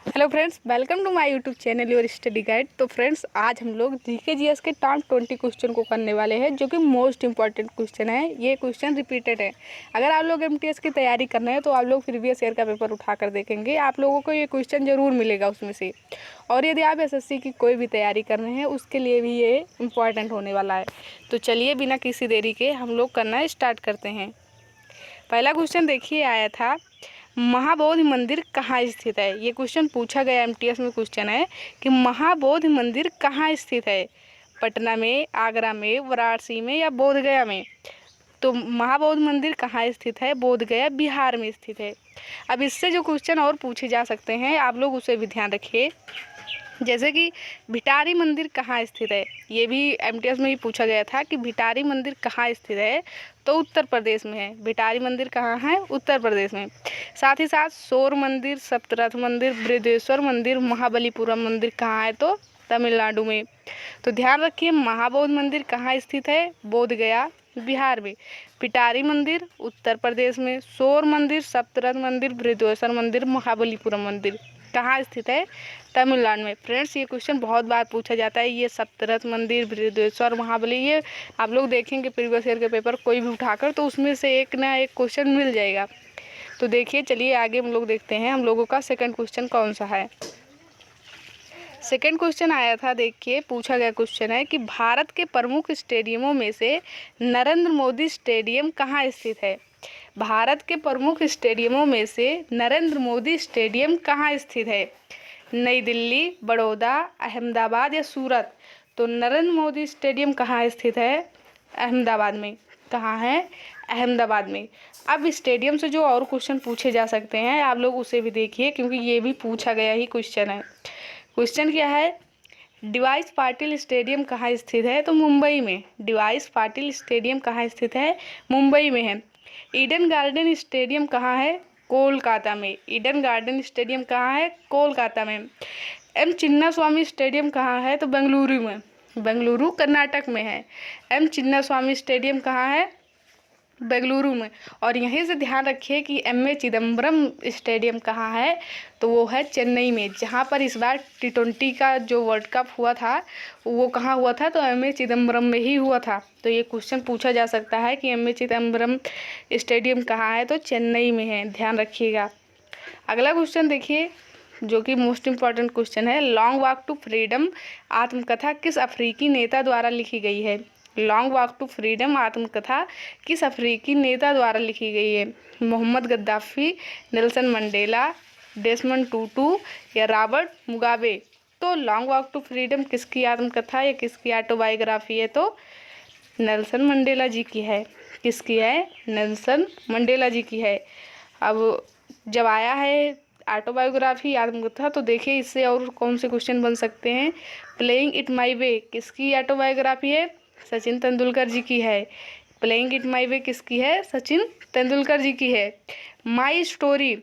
Hello friends, welcome to my YouTube channel your study guide. तो friends, आज हम लोग जीके जीएस के टॉप 20 क्वेश्चन को करने वाले हैं, जो कि मोस्ट इंपॉर्टेंट क्वेश्चन है। ये क्वेश्चन रिपीटेड है। अगर आप लोग एमटीएस की तैयारी कर रहे हैं तो आप लोग प्रीवियस ईयर का पेपर उठाकर देखेंगे, आप लोगों को ये क्वेश्चन जरूर मिलेगा उसमें से। और यदि आप एसएससी की कोई भी तैयारी कर रहे हैं उसके लिए भी ये इम्पॉर्टेंट होने वाला है। तो चलिए बिना किसी देरी के हम लोग करना स्टार्ट करते हैं। पहला क्वेश्चन देखिए आया था, महाबोधि मंदिर कहाँ स्थित है। ये क्वेश्चन पूछा गया एमटीएस में क्वेश्चन है कि महाबोधि मंदिर कहाँ स्थित है, पटना में, आगरा में, वाराणसी में या बोधगया में। तो महाबोधि मंदिर कहाँ स्थित है, बोधगया बिहार में स्थित है। अब इससे जो क्वेश्चन और पूछे जा सकते हैं आप लोग उसे भी ध्यान रखिए, जैसे कि भिटारी मंदिर कहाँ स्थित है। ये भी एमटीएस में ही पूछा गया था कि भिटारी मंदिर कहाँ स्थित है, तो उत्तर प्रदेश में है। भिटारी मंदिर कहाँ है, उत्तर प्रदेश में। साथ ही साथ शोर मंदिर, सप्तरथ मंदिर, बृहदेश्वर मंदिर, महाबलीपुरम मंदिर कहाँ है, तो तमिलनाडु में। तो ध्यान रखिए, महाबोधि मंदिर कहाँ स्थित है, बोधगया बिहार में। पिटारी मंदिर उत्तर प्रदेश में। शोर मंदिर, सप्तरथ मंदिर, बृहदेश्वर मंदिर, महाबलीपुरम मंदिर कहाँ स्थित है, तमिलनाडु में। फ्रेंड्स, ये क्वेश्चन बहुत बार पूछा जाता है। ये सप्तरथ मंदिर, बृहदेश्वर, महाबली, ये आप लोग देखेंगे प्रीवियस ईयर के पेपर कोई भी उठाकर, तो उसमें से एक ना एक क्वेश्चन मिल जाएगा। तो देखिए, चलिए आगे हम लोग देखते हैं हम लोगों का सेकंड क्वेश्चन कौन सा है। सेकंड क्वेश्चन आया था, देखिए पूछा गया क्वेश्चन है कि भारत के प्रमुख स्टेडियमों में से नरेंद्र मोदी स्टेडियम कहाँ स्थित है। भारत के प्रमुख स्टेडियमों में से नरेंद्र मोदी स्टेडियम कहाँ स्थित है, नई दिल्ली, बड़ौदा, अहमदाबाद या सूरत। तो नरेंद्र मोदी स्टेडियम कहाँ स्थित है, अहमदाबाद में। कहाँ है, अहमदाबाद में। अब स्टेडियम से जो और क्वेश्चन पूछे जा सकते हैं आप लोग उसे भी देखिए, क्योंकि ये भी पूछा गया ही क्वेश्चन है। क्वेश्चन क्या है, डीवाइस पाटिल स्टेडियम कहाँ स्थित है, तो मुंबई में। डीवाइस पाटिल स्टेडियम कहाँ स्थित है, मुंबई में है। ईडन गार्डन स्टेडियम कहाँ है, कोलकाता में। ईडन गार्डन स्टेडियम कहाँ है, कोलकाता में। एम चिन्नास्वामी स्टेडियम कहाँ है, तो बेंगलुरु में। बेंगलुरु कर्नाटक में है। एम चिन्नास्वामी स्टेडियम कहाँ है, बेंगलुरु में। और यहीं से ध्यान रखिए कि एम.ए. चिदम्बरम स्टेडियम कहाँ है, तो वो है चेन्नई में। जहाँ पर इस बार T20 का जो वर्ल्ड कप हुआ था वो कहाँ हुआ था, तो एम.ए. चिदम्बरम में ही हुआ था। तो ये क्वेश्चन पूछा जा सकता है कि एम.ए. चिदम्बरम स्टेडियम कहाँ है, तो चेन्नई में है, ध्यान रखिएगा। अगला क्वेश्चन देखिए, जो कि मोस्ट इम्पॉर्टेंट क्वेश्चन है, लॉन्ग वॉक टू फ्रीडम आत्मकथा किस अफ्रीकी नेता द्वारा लिखी गई है। लॉन्ग वॉक टू फ्रीडम आत्मकथा किस अफ्रीकी नेता द्वारा लिखी गई है, Muhammad Gaddafi, Nelson Mandela, Desmond Tutu या रॉबर्ट मुगाबे। तो लॉन्ग वॉक टू फ्रीडम किसकी आत्मकथा या किसकी ऑटोबायोग्राफी है, तो नेल्सन मंडेला जी की है। किसकी है, नेल्सन मंडेला जी की है। अब जब आया है ऑटोबायोग्राफी आत्मकथा, तो देखिए इससे और कौन से क्वेश्चन बन सकते हैं। प्लेइंग इट माई वे किसकी ऑटोबायोग्राफी है, सचिन तेंदुलकर जी की है। प्लेइंग इट माई वे किसकी है, सचिन तेंदुलकर जी की है। My story,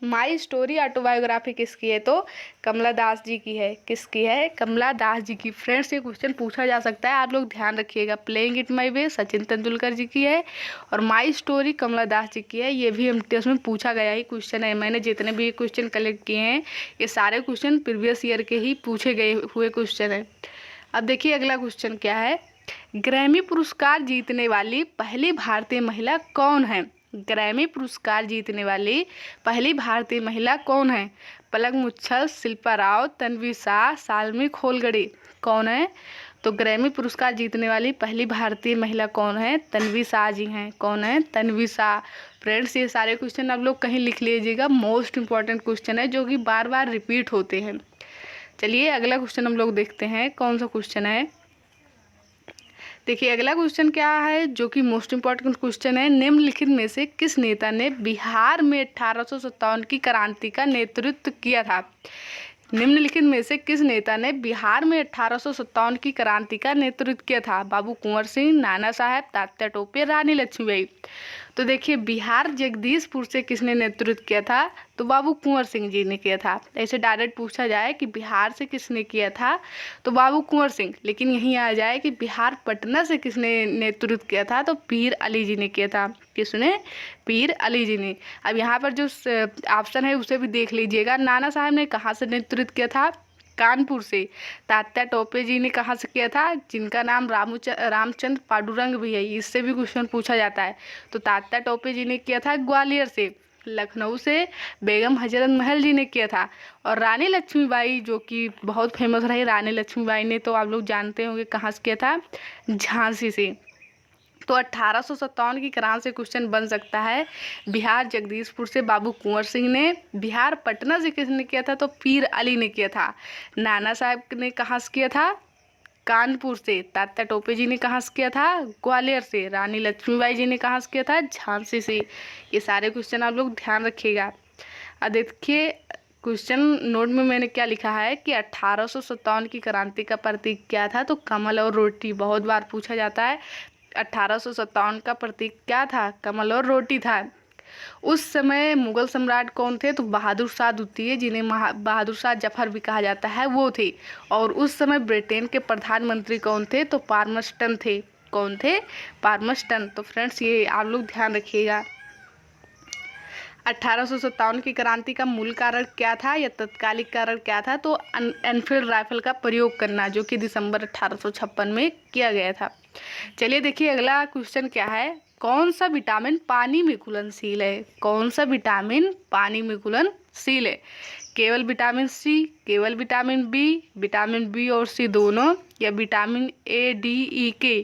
my story autobiography किसकी है, तो कमला दास जी की है। किसकी है, कमला दास जी की। फ्रेंड्स, ये क्वेश्चन पूछा जा सकता है, आप लोग ध्यान रखिएगा। प्लेइंग इट माई वे सचिन तेंदुलकर जी की है और माई स्टोरी कमला दास जी की है। ये भी एमटीएस में पूछा गया ही क्वेश्चन है। मैंने जितने भी क्वेश्चन कलेक्ट किए हैं ये सारे क्वेश्चन प्रीवियस ईयर के ही पूछे गए हुए क्वेश्चन है। अब देखिए अगला क्वेश्चन क्या है, ग्रैमी पुरस्कार जीतने वाली पहली भारतीय महिला कौन है। ग्रैमी पुरस्कार जीतने वाली पहली भारतीय महिला कौन है, पलक मुच्छल, शिल्पा राव, तन्वी शाह, सालमी खोलगड़ी। कौन है, तो ग्रैमी पुरस्कार जीतने वाली पहली भारतीय महिला कौन है, तन्वी शाह जी हैं। कौन है, तन्वी शाह। फ्रेंड्स, ये सारे क्वेश्चन आप लोग कहीं लिख लीजिएगा, मोस्ट इंपॉर्टेंट क्वेश्चन है जो कि बार बार रिपीट होते हैं। चलिए अगला क्वेश्चन हम लोग देखते हैं कौन सा क्वेश्चन है। देखिए अगला क्वेश्चन क्या है, जो कि मोस्ट इम्पॉर्टेंट क्वेश्चन है, निम्नलिखित में से किस नेता ने बिहार में 1857 की क्रांति का नेतृत्व किया था। निम्नलिखित में से किस नेता ने बिहार में 1857 की क्रांति का नेतृत्व किया था, बाबू कुंवर सिंह, नाना साहब, तात्या टोपे, रानी लक्ष्मीबाई। तो देखिए बिहार जगदीशपुर से किसने नेतृत्व किया था, तो बाबू कुंवर सिंह जी ने किया था। ऐसे डायरेक्ट पूछा जाए कि बिहार से किसने किया था तो बाबू कुंवर सिंह, लेकिन यहीं आ जाए कि बिहार पटना से किसने नेतृत्व किया था तो पीर अली जी ने किया था। किसने, पीर अली जी ने। अब यहाँ पर जो ऑप्शन है उसे भी देख लीजिएगा। नाना साहब ने कहाँ से नेतृत्व किया था, कानपुर से। तात्या टोपे जी ने कहाँ से किया था, जिनका नाम रामचंद्र पांडुरंग भी है, इससे भी क्वेश्चन पूछा जाता है। तो तात्या टोपे जी ने किया था ग्वालियर से। लखनऊ से बेगम हजरत महल जी ने किया था। और रानी लक्ष्मीबाई जो कि बहुत फेमस रही, रानी लक्ष्मीबाई ने तो आप लोग जानते होंगे कहाँ से किया था, झांसी से। तो 1857 की क्रांति से क्वेश्चन बन सकता है। बिहार जगदीशपुर से बाबू कुंवर सिंह ने, बिहार पटना से किसने किया था तो पीर अली ने किया था। नाना साहब ने कहाँ से किया था, कानपुर से। तात्या टोपे जी ने कहाँ से किया था, ग्वालियर से। रानी लक्ष्मीबाई जी ने कहाँ से किया था, झांसी से। ये सारे क्वेश्चन आप लोग ध्यान रखिएगा। अब देखिए क्वेश्चन नोट में मैंने क्या लिखा है कि 1857 की क्रांति का प्रतीक क्या था, तो कमल और रोटी। बहुत बार पूछा जाता है 1857 का प्रतीक क्या था, कमल और रोटी था। उस समय मुगल सम्राट कौन थे, तो बहादुर शाह द्वितीय, जिन्हें बहादुर शाह जफर भी कहा जाता है, वो थे। और उस समय ब्रिटेन के प्रधानमंत्री कौन थे, तो पार्मस्टन थे। कौन थे, पार्मस्टन। तो फ्रेंड्स ये आप लोग ध्यान रखिएगा। 1857 की क्रांति का मूल कारण क्या था या तत्कालिक कारण क्या था, तो एनफील्ड राइफल का प्रयोग करना, जो कि दिसंबर 1856 में किया गया था। चलिए देखिए अगला क्वेश्चन क्या है, कौन सा विटामिन पानी में घुलनशील है। कौन सा विटामिन पानी में घुलनशील है, केवल विटामिन सी, केवल विटामिन बी और सी दोनों, या विटामिन ए डी ई के।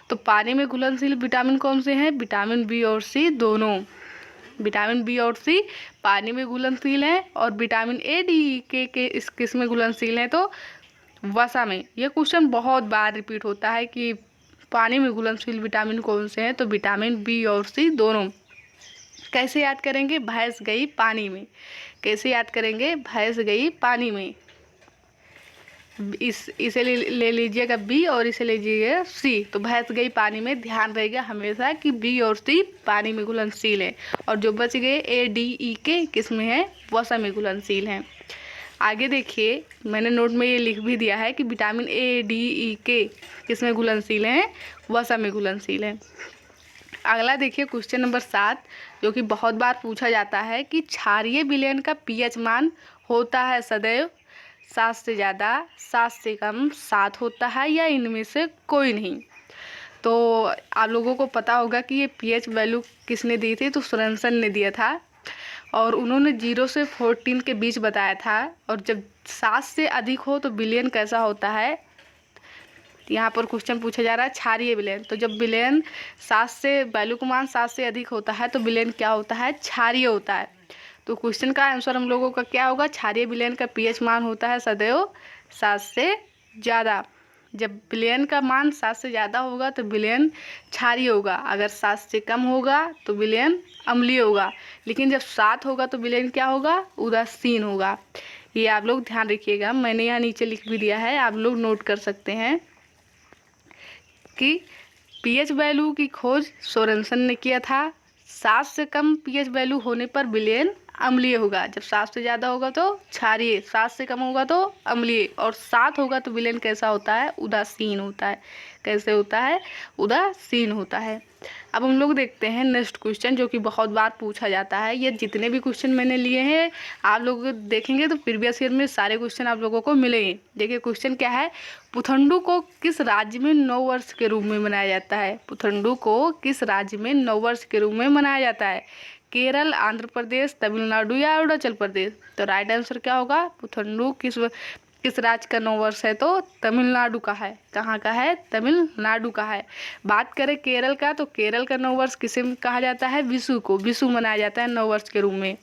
तो पानी में घुलनशील विटामिन कौन से हैं, विटामिन बी और सी दोनों। विटामिन बी और सी पानी में घुलनशील हैं। और विटामिन ए डी ई के इस किस में घुलनशील हैं, तो वसा में। यह क्वेश्चन बहुत बार रिपीट होता है कि पानी में घुलनशील विटामिन कौन से हैं, तो विटामिन बी और सी दोनों। कैसे याद करेंगे, भैंस गई पानी में। कैसे याद करेंगे, भैंस गई पानी में। इसे ले लीजिएगा बी और इसे लीजिएगा सी। तो भैंस गई पानी में ध्यान रहेगा हमेशा कि बी और सी पानी में घुलनशील है। और जो बच गए ए डी ई के किस में है, वसा में घुलनशील हैं। आगे देखिए मैंने नोट में ये लिख भी दिया है कि विटामिन ए डी ई के किस में घुलनशील हैं, वसा में घुलनशील हैं। अगला देखिए क्वेश्चन नंबर 7, जो कि बहुत बार पूछा जाता है कि क्षारीय विलयन का पीएच मान होता है सदैव 7 से ज़्यादा, 7 से कम, 7 होता है, या इनमें से कोई नहीं। तो आप लोगों को पता होगा कि ये पीएच वैल्यू किसने दी थी, तो सोरेनसन ने दिया था। और उन्होंने 0 से 14 के बीच बताया था। और जब 7 से अधिक हो तो विलयन कैसा होता है, यहाँ पर क्वेश्चन पूछा जा रहा है क्षारीय विलयन। तो जब विलयन 7 से वैल्यू का मान 7 से अधिक होता है तो विलयन क्या होता है, क्षारीय होता है। तो क्वेश्चन का आंसर हम लोगों का क्या होगा, क्षारीय विलयन का पीएच मान होता है सदैव 7 से ज़्यादा। जब विलयन का मान 7 से ज़्यादा होगा तो विलयन क्षारीय होगा, अगर 7 से कम होगा तो विलयन अम्लीय होगा, लेकिन जब 7 होगा तो विलयन क्या होगा, उदासीन होगा। ये आप लोग ध्यान रखिएगा, मैंने यहाँ नीचे लिख भी दिया है, आप लोग नोट कर सकते हैं कि पीएच वैल्यू की खोज सोरेनसन ने किया था। 7 से कम पीएच वैल्यू होने पर विलयन अम्लीय होगा, जब 7 से ज़्यादा होगा तो क्षारीय, 7 से कम होगा तो अम्लीय, और 7 होगा तो विलयन कैसा होता है, उदासीन होता है। कैसे होता है, उदासीन होता है। अब हम लोग देखते हैं नेक्स्ट क्वेश्चन, जो कि बहुत बार पूछा जाता है। ये जितने भी क्वेश्चन मैंने लिए हैं आप लोग देखेंगे तो प्रीवियस ईयर में सारे क्वेश्चन आप लोगों को मिलेंगे। देखिए क्वेश्चन क्या है, पुथंडू को किस राज्य में नववर्ष के रूप में मनाया जाता है। पुथंडू को किस राज्य में नववर्ष के रूप में मनाया जाता है, केरल, आंध्र प्रदेश, तमिलनाडु या अरुणाचल प्रदेश। तो राइट आंसर क्या होगा, पुथंडू किस राज्य का नववर्ष है, तो तमिलनाडु का है। कहाँ का है, तमिलनाडु का है। बात करें केरल का, तो केरल का नववर्ष किसे कहा जाता है, विशु को, विशु मनाया जाता है नववर्ष के रूप में।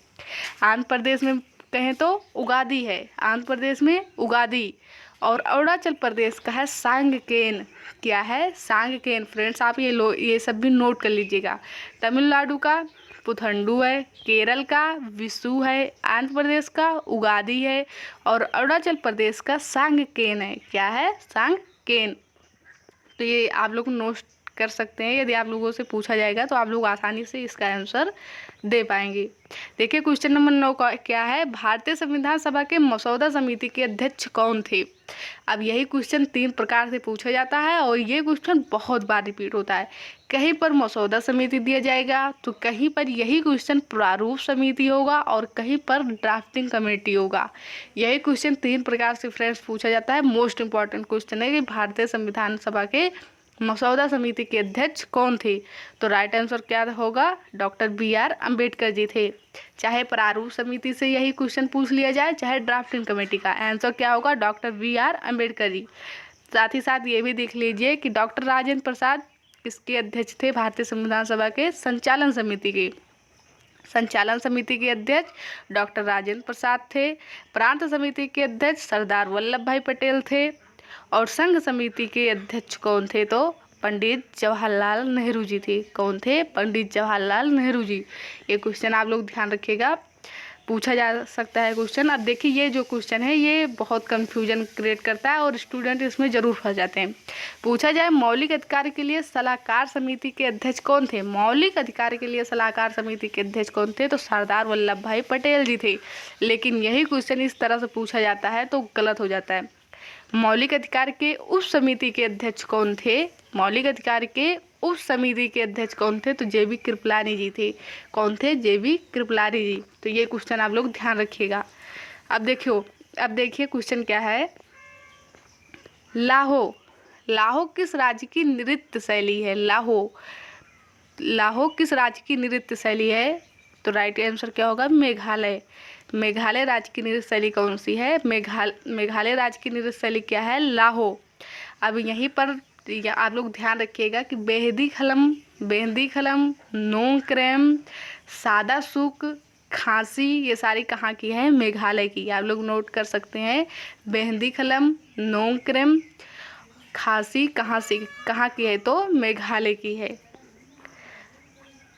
आंध्र प्रदेश में कहें तो उगादी है, आंध्र प्रदेश में उगादी। और अरुणाचल प्रदेश का है सांगकेन। क्या है, सांगकेन। फ्रेंड्स आप ये सब भी नोट कर लीजिएगा। तमिलनाडु का पुथंडू है, केरल का विशु है, आंध्र प्रदेश का उगादी है, और अरुणाचल प्रदेश का सांगकेन है। क्या है, सांगकेन। तो ये आप लोग नोट कर सकते हैं। यदि आप लोगों से पूछा जाएगा तो आप लोग आसानी से इसका आंसर दे पाएंगे। देखिए क्वेश्चन नंबर 9 का क्या है, भारतीय संविधान सभा के मसौदा समिति के अध्यक्ष कौन थे। अब यही क्वेश्चन 3 प्रकार से पूछा जाता है और ये क्वेश्चन बहुत बार रिपीट होता है। कहीं पर मसौदा समिति दिया जाएगा तो कहीं पर यही क्वेश्चन प्रारूप समिति होगा और कहीं पर ड्राफ्टिंग कमेटी होगा। यही क्वेश्चन 3 प्रकार से फ्रेंड्स पूछा जाता है। मोस्ट इंपॉर्टेंट क्वेश्चन है कि भारतीय संविधान सभा के मसौदा समिति के अध्यक्ष कौन थे। तो राइट आंसर क्या होगा, डॉक्टर BR अम्बेडकर जी थे। चाहे प्रारूप समिति से यही क्वेश्चन पूछ लिया जाए चाहे ड्राफ्टिंग कमेटी का, आंसर क्या होगा, डॉक्टर BR अम्बेडकर जी। साथ ही साथ ये भी देख लीजिए कि डॉक्टर राजेंद्र प्रसाद किसके अध्यक्ष थे, भारतीय संविधान सभा के संचालन समिति के। संचालन समिति के अध्यक्ष डॉक्टर राजेंद्र प्रसाद थे। प्रांत समिति के अध्यक्ष सरदार वल्लभ भाई पटेल थे। और संघ समिति के अध्यक्ष कौन थे, तो पंडित जवाहरलाल नेहरू जी थे। कौन थे, पंडित जवाहरलाल नेहरू जी। ये क्वेश्चन आप लोग ध्यान रखिएगा, पूछा जा सकता है क्वेश्चन। अब देखिए ये जो क्वेश्चन है ये बहुत कंफ्यूजन क्रिएट करता है और स्टूडेंट इसमें जरूर फंस जाते हैं। पूछा जाए मौलिक अधिकार के लिए सलाहकार समिति के अध्यक्ष कौन थे। मौलिक अधिकार के लिए सलाहकार समिति के अध्यक्ष कौन थे, तो सरदार वल्लभ भाई पटेल जी थे। लेकिन यही क्वेश्चन इस तरह से पूछा जाता है तो गलत हो जाता है। मौलिक अधिकार के उस समिति के अध्यक्ष कौन थे, मौलिक अधिकार के उस समिति के अध्यक्ष कौन थे, तो JB कृपलानी जी थे। कौन थे, JB कृपलानी जी। तो ये क्वेश्चन आप लोग ध्यान रखिएगा। अब देखिए क्वेश्चन क्या है, लाहो। लाहो किस राज्य की नृत्य शैली है। लाहो किस राज्य की नृत्य शैली है, तो राइट आंसर क्या होगा, मेघालय। मेघालय राज्य की नृत्य शैली कौन सी है, मेघालय राज्य की नृत्य शैली क्या है, लाहो। अब यहीं पर आप लोग ध्यान रखिएगा कि बेहदी खलम, नोंगक्रेम, सादा सुक, खांसी, ये सारी कहाँ की है, मेघालय की। आप लोग नोट कर सकते हैं, बेहदी खलम, नोंगक्रेम, खांसी कहाँ की है, तो मेघालय की है।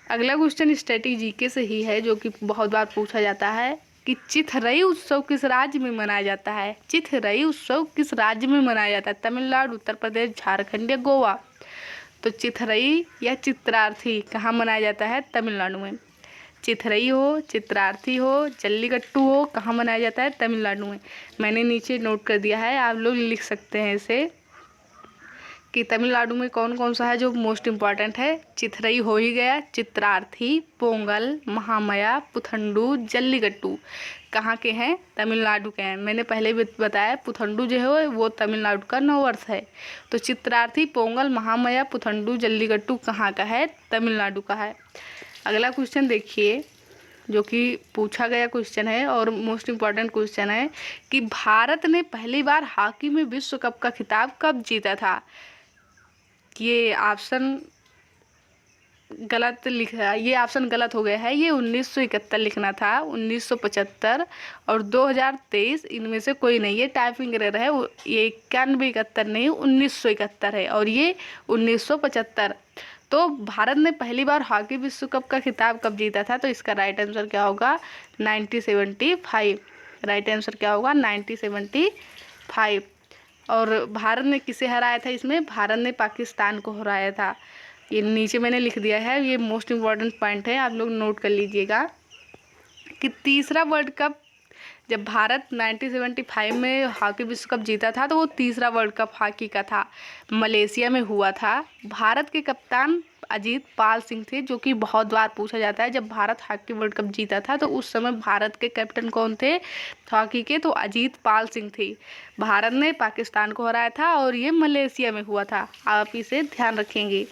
अगला क्वेश्चन स्ट्रेटजी के से ही है जो कि बहुत बार पूछा जाता है कि चिथरई उत्सव किस राज्य में मनाया जाता है। चिथरई उत्सव किस राज्य में मनाया जाता है, तमिलनाडु, उत्तर प्रदेश, झारखंड या गोवा। तो चिथरई या चित्रार्थी कहाँ मनाया जाता है, तमिलनाडु में। चिथरई हो, चित्रार्थी हो, जल्लीकट्टू हो, कहाँ मनाया जाता है, तमिलनाडु में। मैंने नीचे नोट कर दिया है, आप लोग लिख सकते हैं इसे कि तमिलनाडु में कौन कौन सा है जो मोस्ट इम्पॉर्टेंट है। चिथरई हो ही गया, चित्रार्थी, पोंगल, महामया, पुथंडू, जल्लीकट्टू कहाँ के हैं, तमिलनाडु के हैं। मैंने पहले भी बताया पुथंडू जो है वो तमिलनाडु का नववर्ष है। तो चित्रार्थी, पोंगल, महामया, पुथंडू, जल्लीकट्टू कहाँ का है, तमिलनाडु का है। अगला क्वेश्चन देखिए जो कि पूछा गया क्वेश्चन है और मोस्ट इम्पॉर्टेंट क्वेश्चन है कि भारत ने पहली बार हॉकी में विश्व कप का खिताब कब जीता था। ये ऑप्शन गलत लिखा, ये ऑप्शन गलत हो गया है। ये 1971 लिखना था, 1975 और 2023 इनमें से कोई नहीं। ये टाइपिंग एरर है, ये 91 71 नहीं 1971 है और ये 1975। तो भारत ने पहली बार हॉकी विश्व कप का खिताब कब जीता था, तो इसका राइट आंसर क्या होगा, 1975। राइट आंसर क्या होगा, 1975। और भारत ने किसे हराया था इसमें, भारत ने पाकिस्तान को हराया था। ये नीचे मैंने लिख दिया है, ये मोस्ट इम्पॉर्टेंट पॉइंट है, आप लोग नोट कर लीजिएगा कि तीसरा वर्ल्ड कप जब भारत 1975 में हॉकी विश्व कप जीता था तो वो तीसरा वर्ल्ड कप हॉकी का था, मलेशिया में हुआ था। भारत के कप्तान अजीत पाल सिंह थे, जो कि बहुत बार पूछा जाता है जब भारत हॉकी वर्ल्ड कप जीता था तो उस समय भारत के कैप्टन कौन थे हॉकी के, तो अजीत पाल सिंह थे। भारत ने पाकिस्तान को हराया था और ये मलेशिया में हुआ था, आप इसे ध्यान रखेंगे।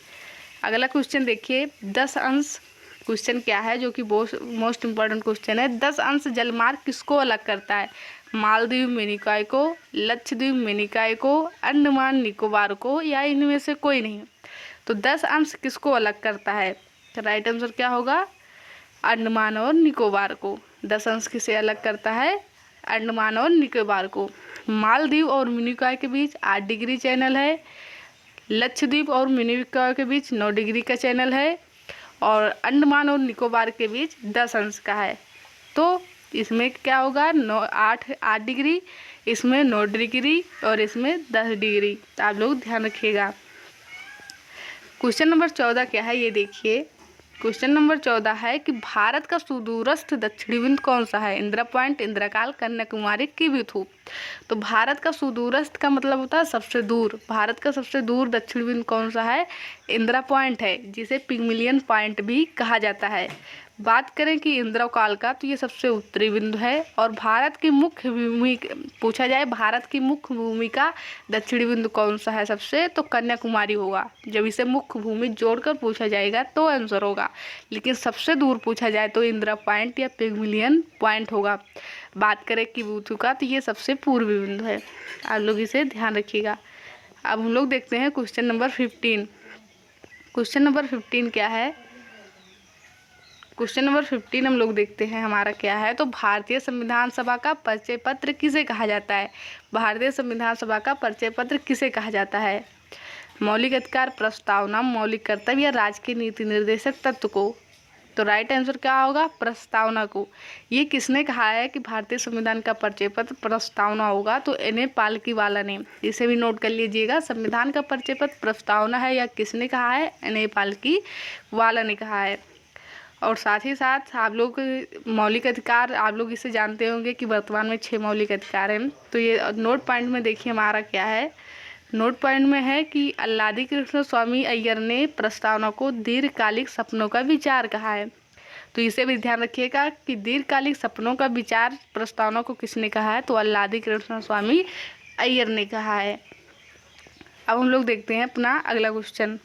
अगला क्वेश्चन देखिए, 10 अंश क्वेश्चन क्या है जो कि मोस्ट इम्पॉर्टेंट क्वेश्चन है। 10 अंश जलमार्ग किसको अलग करता है, मालदीव मिनिकॉय को, लक्षद्वीप मिनिकॉय को, अंडमान निकोबार को, या इनमें से कोई नहीं। तो 10 अंश किसको अलग करता है, तो राइट आंसर क्या होगा, अंडमान और निकोबार को। 10 अंश किसे अलग करता है, अंडमान और निकोबार को। मालदीव और मिनिकॉय के बीच 8 डिग्री चैनल है, लक्षद्वीप और मिनिकॉय के बीच 9 डिग्री का चैनल है और अंडमान और निकोबार के बीच 10 अंश का है। तो इसमें क्या होगा, 8 डिग्री, इसमें 9 डिग्री और इसमें 10 डिग्री। तो आप लोग ध्यान रखिएगा। क्वेश्चन नंबर 14 क्या है ये देखिए। क्वेश्चन नंबर 14 है कि भारत का सुदूरस्थ दक्षिणी बिंदु कौन सा है? इंदिरा पॉइंट, इंदिराकाल, कन्याकुमारी, किवीथू। तो भारत का सुदूरस्थ का मतलब होता है सबसे दूर। भारत का सबसे दूर दक्षिणी बिंदु कौन सा है? इंदिरा पॉइंट है, जिसे पिग्मिलियन पॉइंट भी कहा जाता है। बात करें कि इंदिरा काल का, तो ये सबसे उत्तरी बिंदु है। और भारत की मुख्य भूमि पूछा जाए, भारत की मुख्य भूमि का दक्षिणी बिंदु कौन सा है सबसे, तो कन्याकुमारी होगा। जब इसे मुख्य भूमि जोड़कर पूछा जाएगा तो आंसर होगा, लेकिन सबसे दूर पूछा जाए तो इंदिरा पॉइंट या पिग्मिलियन पॉइंट होगा। बात करें कि किवीथू का, तो ये सबसे पूर्वी बिंदु है। आप लोग इसे ध्यान रखिएगा। अब हम लोग देखते हैं क्वेश्चन नंबर 15। क्वेश्चन नंबर 15 क्या है? क्वेश्चन नंबर 15 हम लोग देखते हैं हमारा क्या है। तो भारतीय संविधान सभा का परिचय पत्र किसे कहा जाता है? भारतीय संविधान सभा का परिचय पत्र किसे कहा जाता है? मौलिक अधिकार प्रस्तावना, मौलिक कर्तव्य या राजकीय नीति निर्देशक तत्व को? तो राइट आंसर क्या होगा? प्रस्तावना को। ये किसने कहा है कि भारतीय संविधान का परिचय पत्र प्रस्तावना होगा? तो एन.ए. पालकीवाला ने। इसे भी नोट कर लीजिएगा, संविधान का परिचय पत्र प्रस्तावना है या किसने कहा है? एन.ए. पालकीवाला ने कहा है। और साथ ही साथ आप लोग मौलिक अधिकार, आप लोग इसे जानते होंगे कि वर्तमान में 6 मौलिक अधिकार हैं। तो ये नोट पॉइंट में देखिए हमारा क्या है। नोट पॉइंट में है कि अल्लादी कृष्ण स्वामी अय्यर ने प्रस्तावना को दीर्घकालिक सपनों का विचार कहा है। तो इसे भी ध्यान रखिएगा कि दीर्घकालिक सपनों का विचार प्रस्तावना को किसने कहा है? तो अल्लादी कृष्ण स्वामी अय्यर ने कहा है। अब हम लोग देखते हैं अपना अगला क्वेश्चन।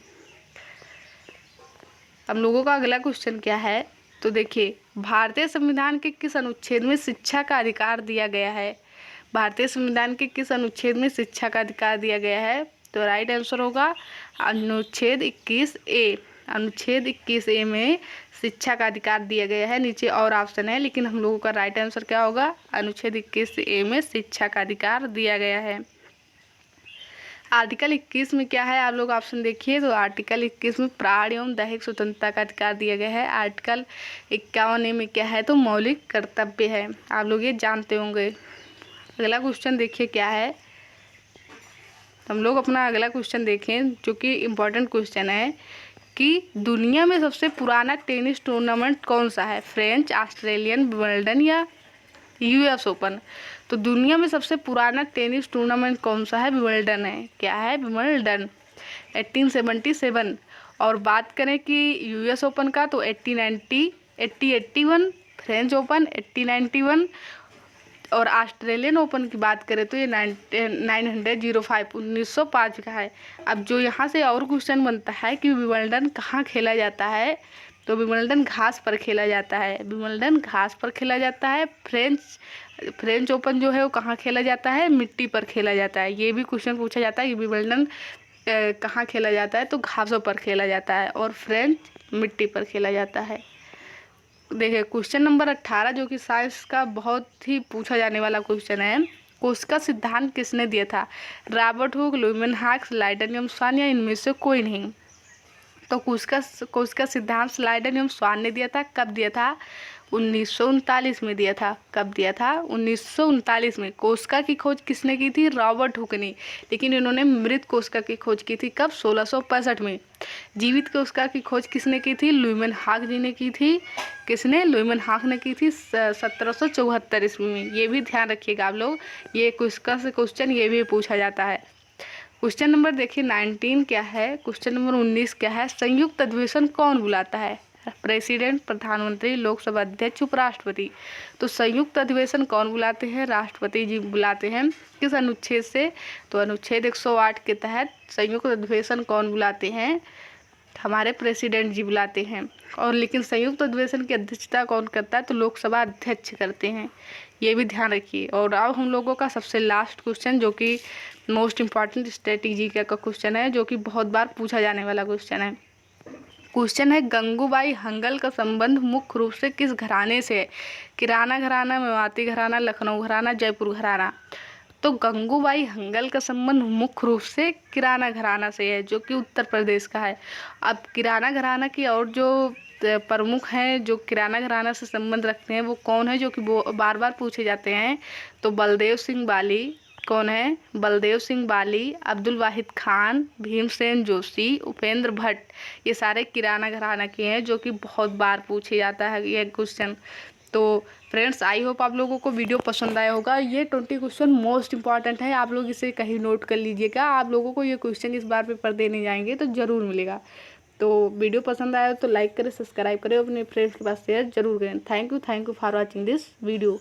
हम लोगों का अगला क्वेश्चन क्या है? तो देखिए, भारतीय संविधान के किस अनुच्छेद में शिक्षा का अधिकार दिया गया है? भारतीय संविधान के किस अनुच्छेद में शिक्षा का अधिकार दिया गया है? तो राइट आंसर होगा अनुच्छेद 21A। अनुच्छेद 21A में शिक्षा का अधिकार दिया गया है। नीचे और ऑप्शन है, लेकिन हम लोगों का राइट आंसर क्या होगा? अनुच्छेद 21A में शिक्षा का अधिकार दिया गया है। आर्टिकल 21 में क्या है? आप लोग ऑप्शन देखिए। तो आर्टिकल 21 में प्राण एवं दैहिक स्वतंत्रता का अधिकार दिया गया है। आर्टिकल 51A में क्या है? तो मौलिक कर्तव्य है। आप लोग ये जानते होंगे। अगला क्वेश्चन देखिए क्या है। हम लोग अपना अगला क्वेश्चन देखें, जो कि इम्पोर्टेंट क्वेश्चन है कि दुनिया में सबसे पुराना टेनिस टूर्नामेंट कौन सा है? फ्रेंच, ऑस्ट्रेलियन, विंबलडन या US ओपन? तो दुनिया में सबसे पुराना टेनिस टूर्नामेंट कौन सा है? विंबलडन है। क्या है? विंबलडन, 1877। और बात करें कि US ओपन का, तो 1881, फ्रेंच ओपन 1891, और ऑस्ट्रेलियन ओपन की बात करें तो ये 1905 का है। अब जो यहाँ से और क्वेश्चन बनता है कि विंबलडन कहाँ खेला जाता है? तो विंबलडन घास पर खेला जाता है। विंबलडन घास पर खेला जाता है। फ्रेंच ओपन जो है वो कहाँ खेला जाता है? मिट्टी पर खेला जाता है। ये भी क्वेश्चन पूछा जाता है कि विंबलडन कहाँ खेला जाता है? तो घासों पर खेला जाता है, और फ्रेंच मिट्टी पर खेला जाता है। देखिए क्वेश्चन नंबर 18, जो कि साइंस का बहुत ही पूछा जाने वाला क्वेश्चन है। कोशिका सिद्धांत किसने दिया था? रॉबर्ट हुक, ल्यूमेनहॉक्स, लाइडन एवं स्वान, या इनमें से कोई नहीं? तो कोशिका सिद्धांत स्लाइडन एवं स्वान ने दिया था। कब दिया था? 1939 में दिया था। कब दिया था? 1939 में। कोशिका की खोज किसने की थी? रॉबर्ट हुक ने। लेकिन इन्होंने मृत कोशिका की खोज की थी। कब? 1665 में। जीवित कोशिका की खोज किसने की थी? ल्यूमेनहॉक जी ने की थी। किसने? ल्यूमेनहॉक ने की थी 1774 ईस्वी में। ये भी ध्यान रखिएगा आप लोग, ये कोशिका से क्वेश्चन ये भी पूछा जाता है। क्वेश्चन नंबर देखिए 19 क्या है। क्वेश्चन नंबर 19 क्या है? संयुक्त अधिवेशन कौन बुलाता है? प्रेसिडेंट, प्रधानमंत्री, लोकसभा अध्यक्ष, उपराष्ट्रपति। तो संयुक्त अधिवेशन कौन बुलाते हैं? राष्ट्रपति जी बुलाते हैं। किस अनुच्छेद से? तो अनुच्छेद 108 के तहत संयुक्त अधिवेशन कौन बुलाते हैं? हमारे प्रेसिडेंट जी बुलाते हैं। और लेकिन संयुक्त अधिवेशन की अध्यक्षता कौन करता है? तो लोकसभा अध्यक्ष करते हैं। ये भी ध्यान रखिए। और अब हम लोगों का सबसे लास्ट क्वेश्चन, जो कि मोस्ट इम्पॉर्टेंट स्ट्रेटेजी का क्वेश्चन है, जो कि बहुत बार पूछा जाने वाला क्वेश्चन है। क्वेश्चन है, गंगूबाई हंगल का संबंध मुख्य रूप से किस घराने से है? किराना घराना, मेवाती घराना, लखनऊ घराना, जयपुर घराना। तो गंगूबाई हंगल का संबंध मुख्य रूप से किराना घराना से है, जो कि उत्तर प्रदेश का है। अब किराना घराना की और जो प्रमुख हैं जो किराना घराना से संबंध रखते हैं वो कौन है, जो कि वो बार बार पूछे जाते हैं? तो बलदेव सिंह बाली, कौन है? बलदेव सिंह बाली, अब्दुल वाहिद खान, भीमसेन जोशी, उपेंद्र भट्ट। ये सारे किराना घराना के हैं, जो कि बहुत बार पूछे जाता है ये क्वेश्चन। तो फ्रेंड्स, आई होप आप लोगों को वीडियो पसंद आया होगा। ये 20 क्वेश्चन मोस्ट इंपॉर्टेंट है, आप लोग इसे कहीं नोट कर लीजिएगा। आप लोगों को ये क्वेश्चन इस बार पेपर देने जाएंगे तो ज़रूर मिलेगा। तो वीडियो पसंद आया तो लाइक करें, सब्सक्राइब करें, अपने फ्रेंड्स के पास शेयर जरूर करें। Thank you for watching this video.